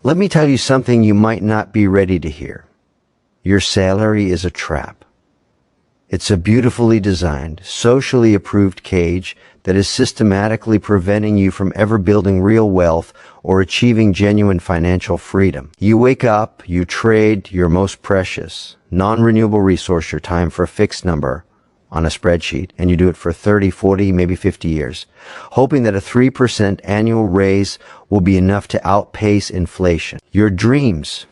Let me tell you something you might not be ready to hear. Your salary is a trap. It's a beautifully designed, socially approved cage that is systematically preventing you from ever building real wealth or achieving genuine financial freedom. You wake up, you trade your most precious, non-renewable resource, your time, for a fixed number on a spreadsheet, and you do it for 30, 40, maybe 50 years, hoping that a 3% annual raise will be enough to outpace inflation. Your dreams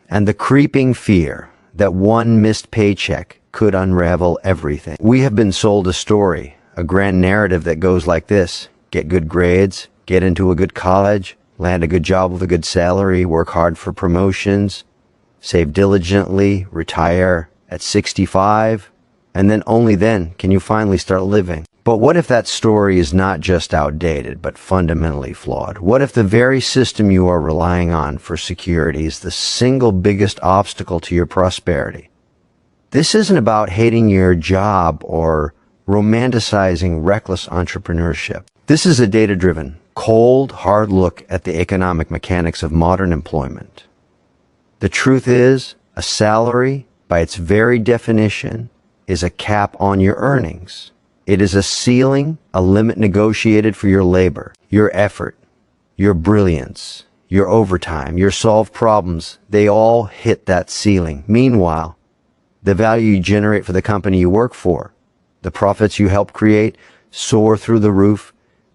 and the creeping fear that one missed paycheck could unravel everything. We have been sold a story, a grand narrative that goes like this: get good grades, get into a good college, land a good job with a good salary, work hard for promotions, save diligently, retire at 65, and then only then can you finally start living. But what if that story is not just outdated, but fundamentally flawed? What if the very system you are relying on for security is the single biggest obstacle to your prosperity? This isn't about hating your job or romanticizing reckless entrepreneurship. This is a data-driven, cold, hard look at the economic mechanics of modern employment. The truth is, a salary, by its very definition, is a cap on your earnings. It is a ceiling, a limit negotiated for your labor, your effort, your brilliance, your overtime, your solved problems. They all hit that ceiling. Meanwhile, the value you generate for the company you work for, the profits you help create, soar through the roof,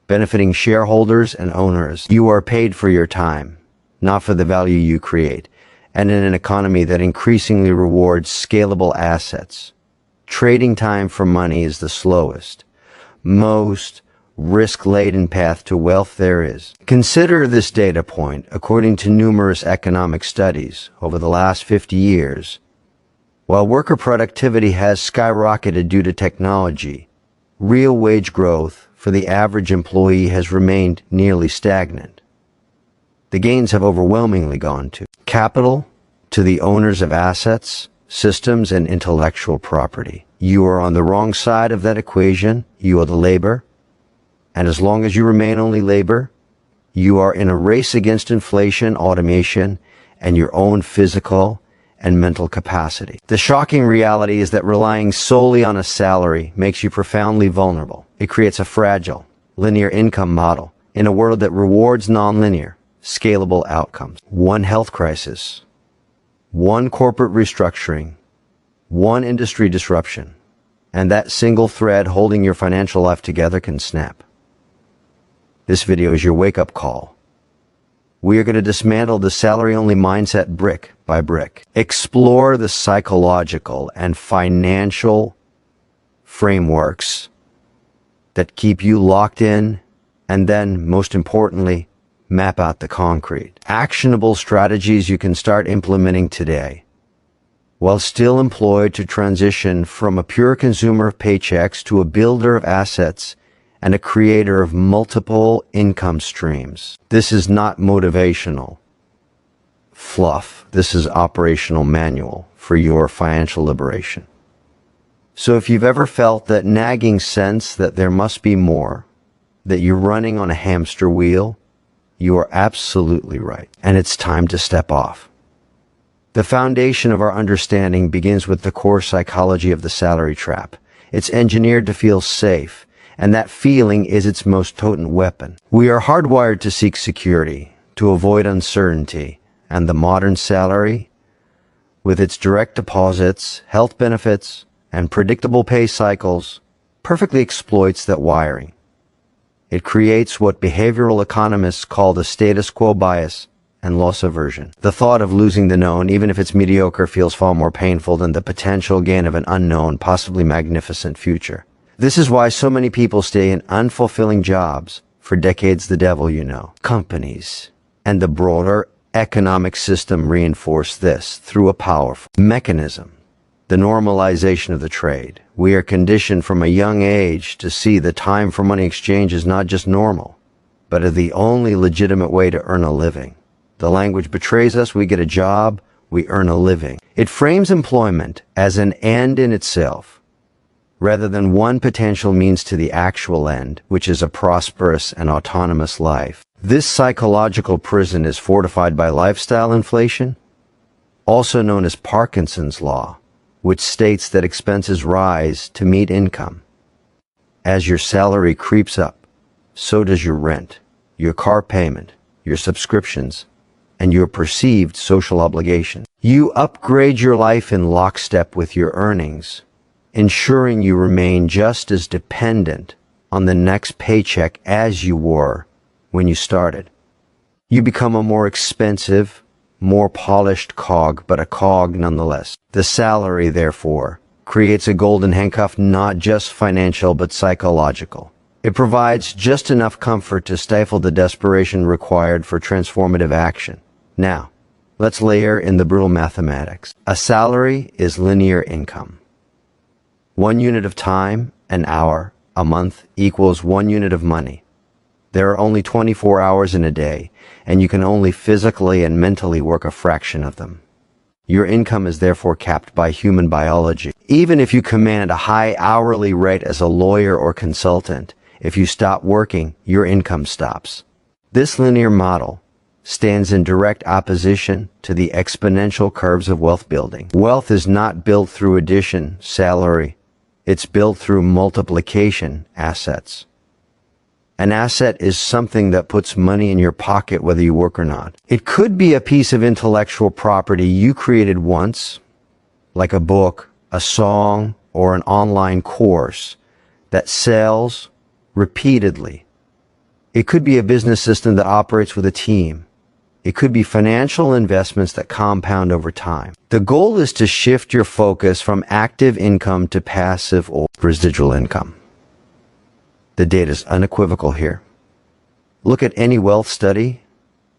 benefiting shareholders and owners. You are paid for your time, not for the value you create. And in an economy that increasingly rewards scalable assets, trading time for money is the slowest, most risk-laden path to wealth there is. Consider this data point. According to numerous economic studies over the last 50 years, while worker productivity has skyrocketed due to technology, real wage growth for the average employee has remained nearly stagnant. The gains have overwhelmingly gone to capital, to the owners of assets, systems, and intellectual property. You are on the wrong side of that equation. You are the labor. And as long as you remain only labor, you are in a race against inflation, automation, and your own physical and mental capacity. The shocking reality is that relying solely on a salary makes you profoundly vulnerable. It creates a fragile, linear income model in a world that rewards nonlinear, scalable outcomes. One health crisis, one corporate restructuring, one industry disruption, and that single thread holding your financial life together can snap. This video is your wake-up call. We are going to dismantle the salary-only mindset brick by brick. Explore the psychological and financial frameworks that keep you locked in, and then, most importantly, map out the concrete. Actionable strategies you can start implementing today, while still employed, to transition from a pure consumer of paychecks to a builder of assets and a creator of multiple income streams. This is not motivational fluff. This is operational manual for your financial liberation. So if you've ever felt that nagging sense that there must be more, that you're running on a hamster wheel, you are absolutely right. And it's time to step off. The foundation of our understanding begins with the core psychology of the salary trap. It's engineered to feel safe, and that feeling is its most potent weapon. We are hardwired to seek security, to avoid uncertainty, and the modern salary, with its direct deposits, health benefits, and predictable pay cycles, perfectly exploits that wiring. It creates what behavioral economists call the status quo bias and loss aversion. The thought of losing the known, even if it's mediocre, feels far more painful than the potential gain of an unknown, possibly magnificent future. This is why so many people stay in unfulfilling jobs for decades. The devil, companies, and the broader economic system reinforce this through a powerful mechanism: the normalization of the trade. We are conditioned from a young age to see the time for money exchange as not just normal, but as the only legitimate way to earn a living. The language betrays us. We get a job, we earn a living. It frames employment as an end in itself, rather than one potential means to the actual end, which is a prosperous and autonomous life. This psychological prison is fortified by lifestyle inflation, also known as Parkinson's law, which states that expenses rise to meet income. As your salary creeps up, so does your rent, your car payment, your subscriptions, and your perceived social obligations. You upgrade your life in lockstep with your earnings, ensuring you remain just as dependent on the next paycheck as you were when you started. You become a more expensive, more polished cog, but a cog nonetheless. The salary, therefore, creates a golden handcuff, not just financial but psychological. It provides just enough comfort to stifle the desperation required for transformative action. Now, let's layer in the brutal mathematics. A salary is linear income. 1 unit of time, an hour, a month equals 1 unit of money. There are only 24 hours in a day, and you can only physically and mentally work a fraction of them. Your income is therefore capped by human biology. Even if you command a high hourly rate as a lawyer or consultant, if you stop working, your income stops. This linear model stands in direct opposition to the exponential curves of wealth building. Wealth is not built through addition, salary. It's built through multiplication, assets. An asset is something that puts money in your pocket whether you work or not. It could be a piece of intellectual property you created once, like a book, a song, or an online course that sells repeatedly. It could be a business system that operates with a team. It could be financial investments that compound over time. The goal is to shift your focus from active income to passive or residual income. The data is unequivocal here. Look at any wealth study,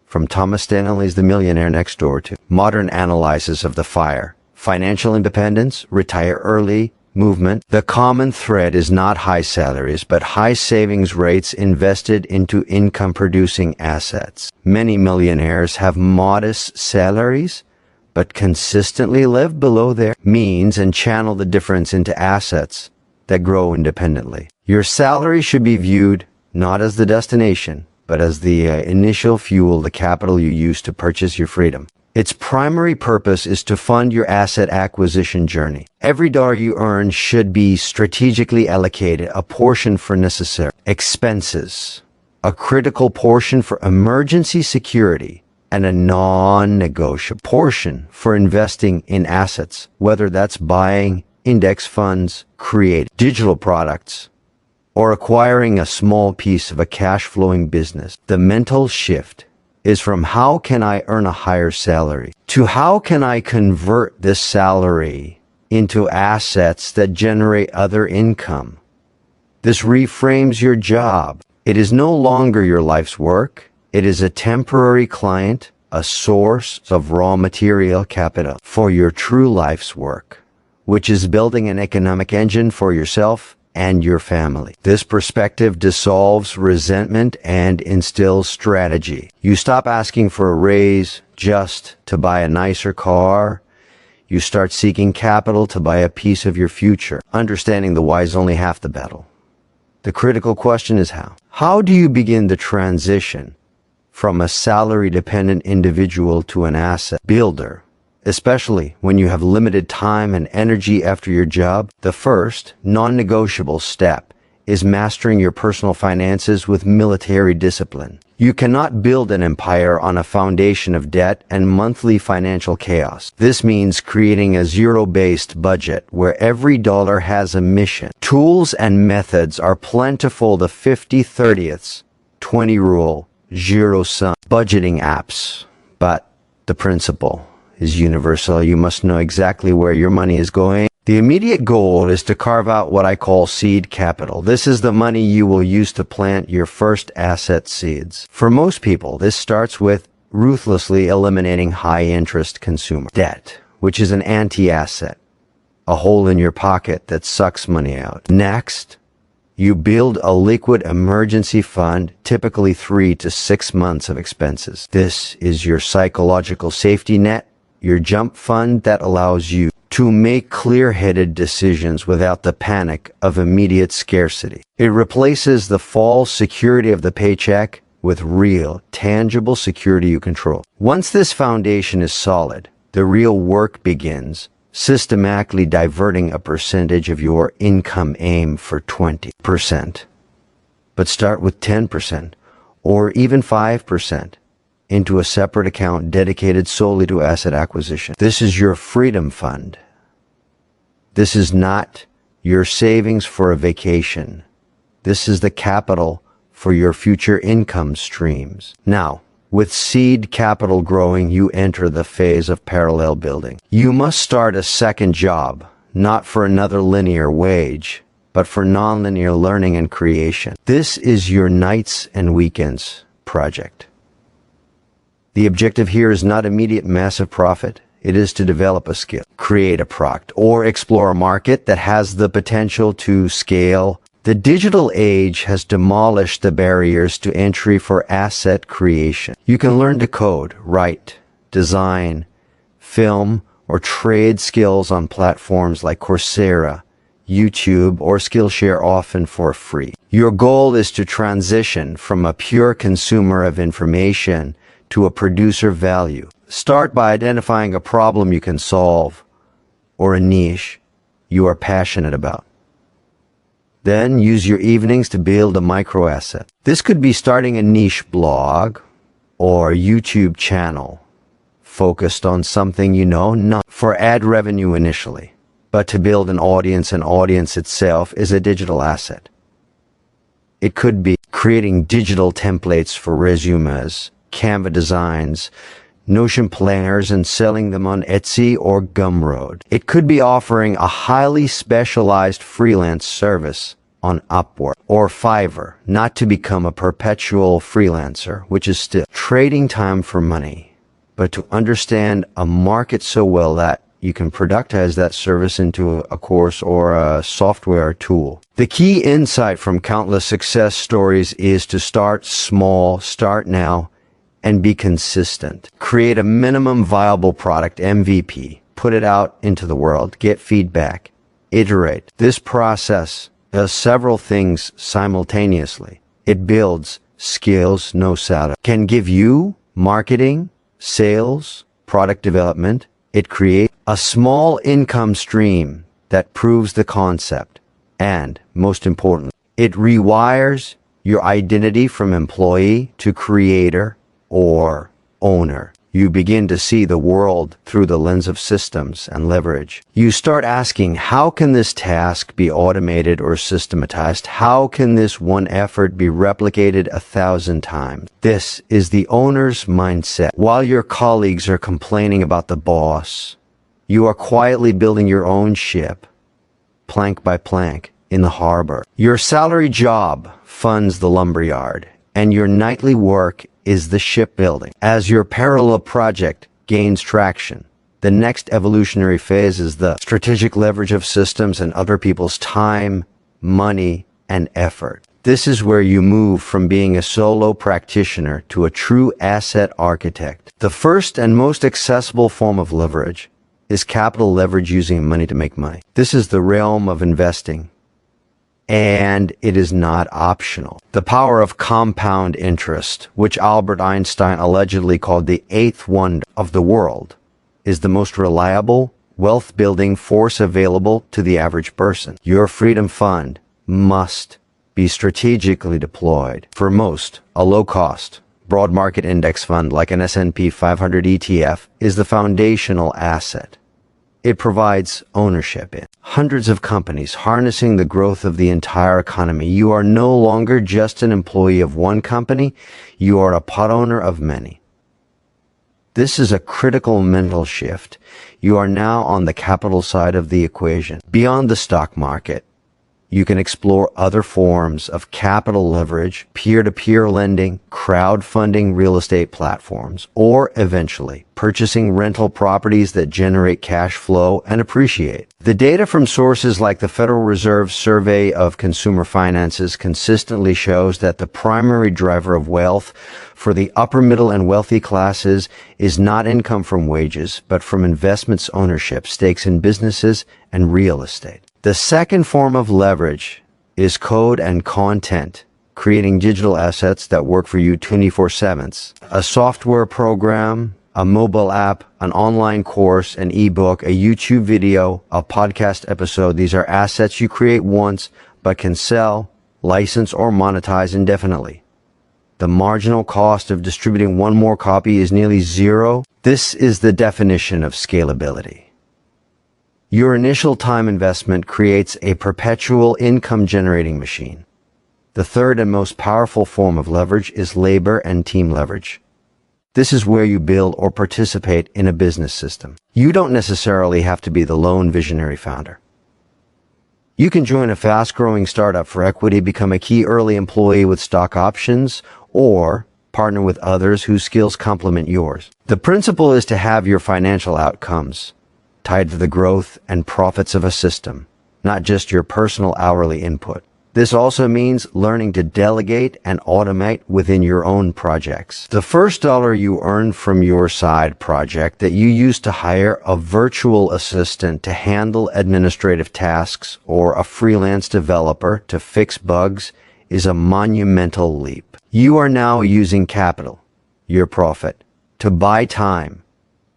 from Thomas Stanley's The Millionaire Next Door to modern analysis of the FIRE, financial independence, retire early, movement. The common thread is not high salaries, but high savings rates invested into income-producing assets. Many millionaires have modest salaries, but consistently live below their means and channel the difference into assets that grow independently. Your salary should be viewed not as the destination, but as the initial fuel, the capital you use to purchase your freedom. Its primary purpose is to fund your asset acquisition journey. Every dollar you earn should be strategically allocated, a portion for necessary expenses, a critical portion for emergency security, and a non-negotiable portion for investing in assets, whether that's buying index funds, create digital products, or acquiring a small piece of a cash-flowing business. The mental shift is from how can I earn a higher salary to how can I convert this salary into assets that generate other income. This reframes your job. It is no longer your life's work. It is a temporary client, a source of raw material capital for your true life's work, which is building an economic engine for yourself and your family. This perspective dissolves resentment and instills strategy. You stop asking for a raise just to buy a nicer car. You start seeking capital to buy a piece of your future. Understanding the why is only half the battle. The critical question is how. How do you begin the transition from a salary-dependent individual to an asset builder? Especially when you have limited time and energy after your job, the first, non-negotiable step is mastering your personal finances with military discipline. You cannot build an empire on a foundation of debt and monthly financial chaos. This means creating a zero-based budget where every dollar has a mission. Tools and methods are plentiful. The 50/30ths, 20 rule, zero-sum budgeting apps, but the principle is universal. You must know exactly where your money is going. The immediate goal is to carve out what I call seed capital. This is the money you will use to plant your first asset seeds. For most people, this starts with ruthlessly eliminating high-interest consumer debt, which is an anti-asset, a hole in your pocket that sucks money out. Next, you build a liquid emergency fund, typically 3 to 6 months of expenses. This is your psychological safety net, your jump fund that allows you to make clear-headed decisions without the panic of immediate scarcity. It replaces the false security of the paycheck with real, tangible security you control. Once this foundation is solid, the real work begins, systematically diverting a percentage of your income. Aim for 20%. But start with 10% or even 5% into a separate account dedicated solely to asset acquisition. This is your freedom fund. This is not your savings for a vacation. This is the capital for your future income streams. Now, with seed capital growing, you enter the phase of parallel building. You must start a second job, not for another linear wage, but for nonlinear learning and creation. This is your nights and weekends project. The objective here is not immediate massive profit. It is to develop a skill, create a product, or explore a market that has the potential to scale. The digital age has demolished the barriers to entry for asset creation. You can learn to code, write, design, film, or trade skills on platforms like Coursera, YouTube, or Skillshare, often for free. Your goal is to transition from a pure consumer of information to a producer of value. Start by identifying a problem you can solve or a niche you are passionate about. Then use your evenings to build a micro asset. This could be starting a niche blog or YouTube channel focused on something you know, not for ad revenue initially, but to build an audience. An audience itself is a digital asset. It could be creating digital templates for resumes, Canva designs, Notion planners, and selling them on Etsy or Gumroad. It could be offering a highly specialized freelance service on Upwork or Fiverr, not to become a perpetual freelancer, which is still trading time for money, but to understand a market so well that you can productize that service into a course or a software tool. The key insight from countless success stories is to start small, start now, and be consistent. Create a minimum viable product, MVP. Put it out into the world. Get feedback. Iterate. This process does several things simultaneously. It builds skills no salary can give you: marketing, sales, product development. It creates a small income stream that proves the concept. And, most importantly, it rewires your identity from employee to creator or owner. You begin to see the world through the lens of systems and leverage. You start asking, how can this task be automated or systematized? How can this one effort be replicated 1,000 times? This is the owner's mindset. While your colleagues are complaining about the boss, you are quietly building your own ship, plank by plank, in the harbor. Your salary job funds the lumberyard, and your nightly work is the shipbuilding. As your parallel project gains traction, the next evolutionary phase is the strategic leverage of systems and other people's time, money, and effort. This is where you move from being a solo practitioner to a true asset architect. The first and most accessible form of leverage is capital leverage, using money to make money. This is the realm of investing, and it is not optional. The power of compound interest, which Albert Einstein allegedly called the eighth wonder of the world, is the most reliable wealth-building force available to the average person. Your freedom fund must be strategically deployed. For most, a low-cost, broad market index fund like an S&P 500 ETF is the foundational asset. It provides ownership in hundreds of companies, harnessing the growth of the entire economy. You are no longer just an employee of one company. You are a part owner of many. This is a critical mental shift. You are now on the capital side of the equation. Beyond the stock market, you can explore other forms of capital leverage, peer-to-peer lending, crowdfunding, real estate platforms, or eventually purchasing rental properties that generate cash flow and appreciate. The data from sources like the Federal Reserve Survey of Consumer Finances consistently shows that the primary driver of wealth for the upper middle and wealthy classes is not income from wages, but from investments, ownership, stakes in businesses, and real estate. The second form of leverage is code and content, creating digital assets that work for you 24/7. A software program, a mobile app, an online course, an ebook, a YouTube video, a podcast episode. These are assets you create once but can sell, license, or monetize indefinitely. The marginal cost of distributing one more copy is nearly zero. This is the definition of scalability. Your initial time investment creates a perpetual income-generating machine. The third and most powerful form of leverage is labor and team leverage. This is where you build or participate in a business system. You don't necessarily have to be the lone visionary founder. You can join a fast-growing startup for equity, become a key early employee with stock options, or partner with others whose skills complement yours. The principle is to have your financial outcomes tied to the growth and profits of a system, not just your personal hourly input. This also means learning to delegate and automate within your own projects. The first dollar you earn from your side project that you use to hire a virtual assistant to handle administrative tasks or a freelance developer to fix bugs is a monumental leap. You are now using capital, your profit, to buy time,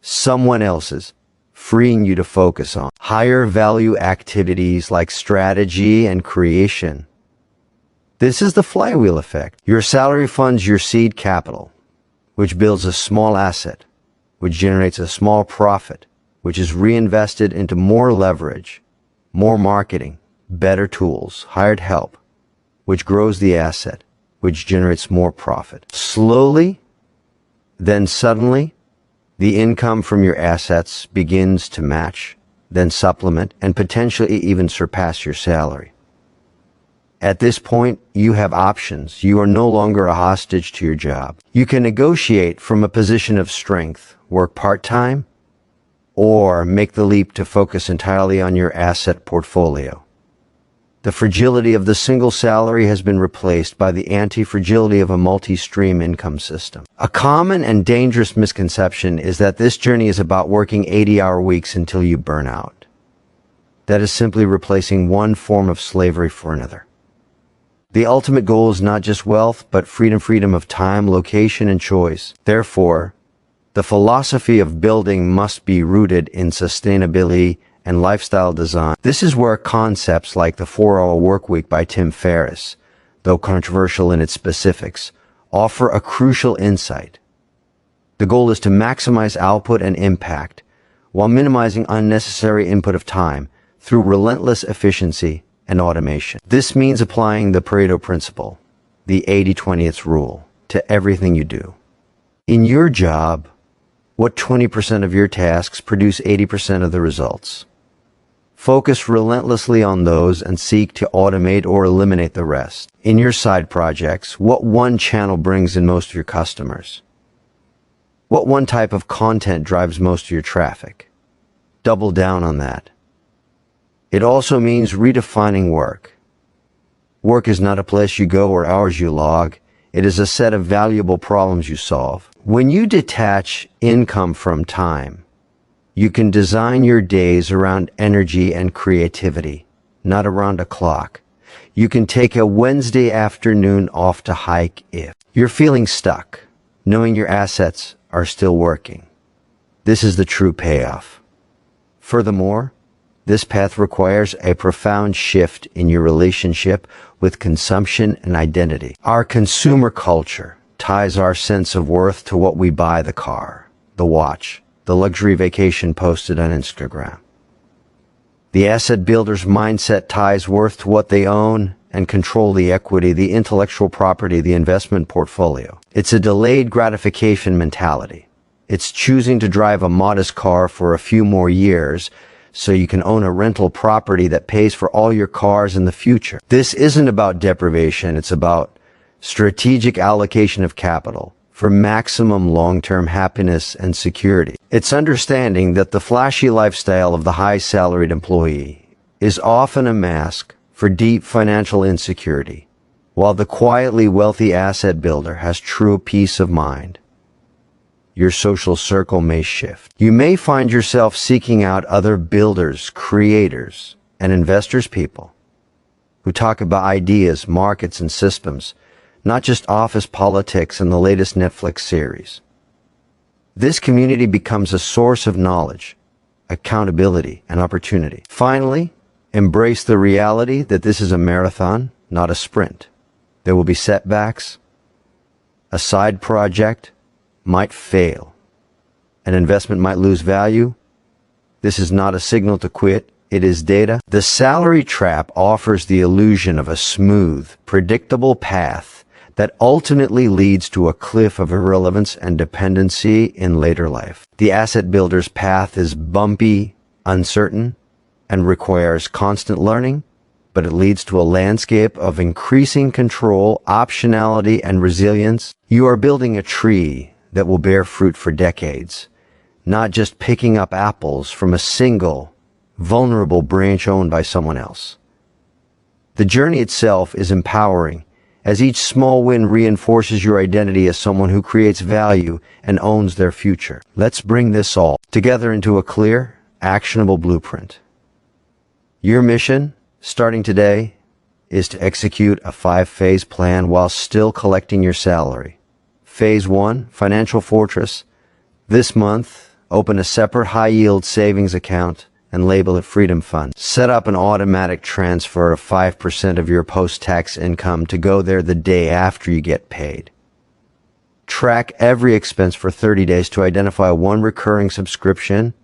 someone else's, freeing you to focus on higher value activities like strategy and creation. This is the flywheel effect. Your salary funds your seed capital, which builds a small asset, which generates a small profit, which is reinvested into more leverage, more marketing, better tools, hired help, which grows the asset, which generates more profit. Slowly, then suddenly, the income from your assets begins to match, then supplement, and potentially even surpass your salary. At this point, you have options. You are no longer a hostage to your job. You can negotiate from a position of strength, work part-time, or make the leap to focus entirely on your asset portfolio. The fragility of the single salary has been replaced by the anti-fragility of a multi-stream income system. A common and dangerous misconception is that this journey is about working 80-hour weeks until you burn out. That is simply replacing one form of slavery for another. The ultimate goal is not just wealth, but freedom of time, location, and choice. Therefore, the philosophy of building must be rooted in sustainability and lifestyle design. This is where concepts like the 4-hour workweek by Tim Ferriss, though controversial in its specifics, offer a crucial insight. The goal is to maximize output and impact while minimizing unnecessary input of time through relentless efficiency and automation. This means applying the Pareto principle, the 80-20 rule, to everything you do. In your job, what 20% of your tasks produce 80% of the results? Focus relentlessly on those and seek to automate or eliminate the rest. In your side projects, what one channel brings in most of your customers? What one type of content drives most of your traffic? Double down on that. It also means redefining work. Work is not a place you go or hours you log. It is a set of valuable problems you solve. When you detach income from time, you can design your days around energy and creativity, not around a clock. You can take a Wednesday afternoon off to hike if you're feeling stuck, knowing your assets are still working. This is the true payoff. Furthermore, this path requires a profound shift in your relationship with consumption and identity. Our consumer culture ties our sense of worth to what we buy: the car, the watch, the luxury vacation posted on Instagram. The asset builder's mindset ties worth to what they own and control: the equity, the intellectual property, the investment portfolio. It's a delayed gratification mentality. It's choosing to drive a modest car for a few more years so you can own a rental property that pays for all your cars in the future. This isn't about deprivation. It's about strategic allocation of capital, for maximum long-term happiness and security. It's understanding that the flashy lifestyle of the high-salaried employee is often a mask for deep financial insecurity, while the quietly wealthy asset builder has true peace of mind. Your social circle may shift. You may find yourself seeking out other builders, creators, and investors people who talk about ideas, markets, and systems, not just office politics and the latest Netflix series. This community becomes a source of knowledge, accountability, and opportunity. Finally, embrace the reality that this is a marathon, not a sprint. There will be setbacks. A side project might fail. An investment might lose value. This is not a signal to quit. It is data. The salary trap offers the illusion of a smooth, predictable path that ultimately leads to a cliff of irrelevance and dependency in later life. The asset builder's path is bumpy, uncertain, and requires constant learning, but it leads to a landscape of increasing control, optionality, and resilience. You are building a tree that will bear fruit for decades, not just picking up apples from a single, vulnerable branch owned by someone else. The journey itself is empowering, as each small win reinforces your identity as someone who creates value and owns their future. Let's bring this all together into a clear, actionable blueprint. Your mission, starting today, is to execute a 5-phase plan while still collecting your salary. Phase 1, Financial Fortress. This month, open a separate high-yield savings account and label it Freedom Fund. Set up an automatic transfer of 5% of your post-tax income to go there the day after you get paid. Track every expense for 30 days to identify one recurring subscription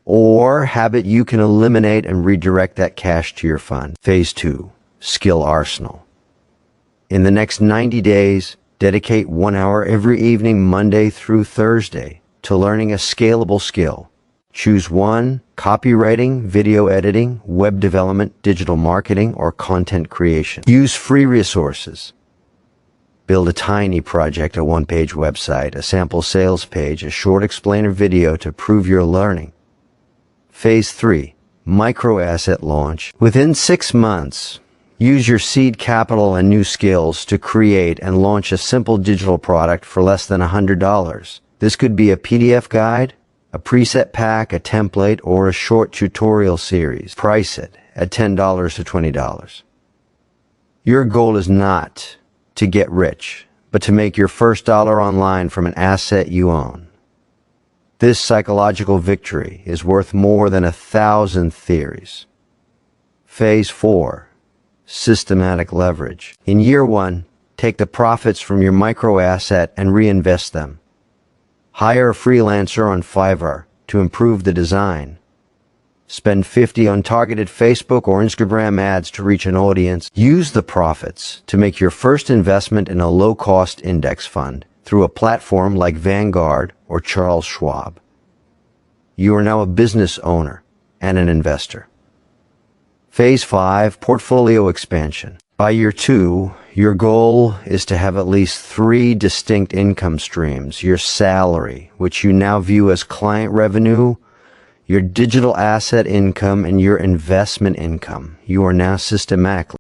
or habit you can eliminate and redirect that cash to your fund. Phase 2, Skill Arsenal. In the next 90 days, dedicate 1 hour every evening, Monday through Thursday, to learning a scalable skill. Choose one: copywriting, video editing, web development, digital marketing, or content creation. Use free resources. Build a tiny project, a one-page website, a sample sales page, a short explainer video to prove your learning. Phase 3, Micro Asset Launch. Within 6 months, use your seed capital and new skills to create and launch a simple digital product for less than $100. This could be a PDF guide, a preset pack, a template, or a short tutorial series. Price it at $10 to $20. Your goal is not to get rich, but to make your first dollar online from an asset you own. This psychological victory is worth more than 1,000 theories. Phase 4, Systematic Leverage. In year 1, take the profits from your micro asset and reinvest them. Hire a freelancer on Fiverr to improve the design. Spend $50 on targeted Facebook or Instagram ads to reach an audience. Use the profits to make your first investment in a low-cost index fund through a platform like Vanguard or Charles Schwab. You are now a business owner and an investor. Phase 5, Portfolio Expansion. By year 2, your goal is to have at least 3 distinct income streams: your salary, which you now view as client revenue, your digital asset income, and your investment income. You are now systematically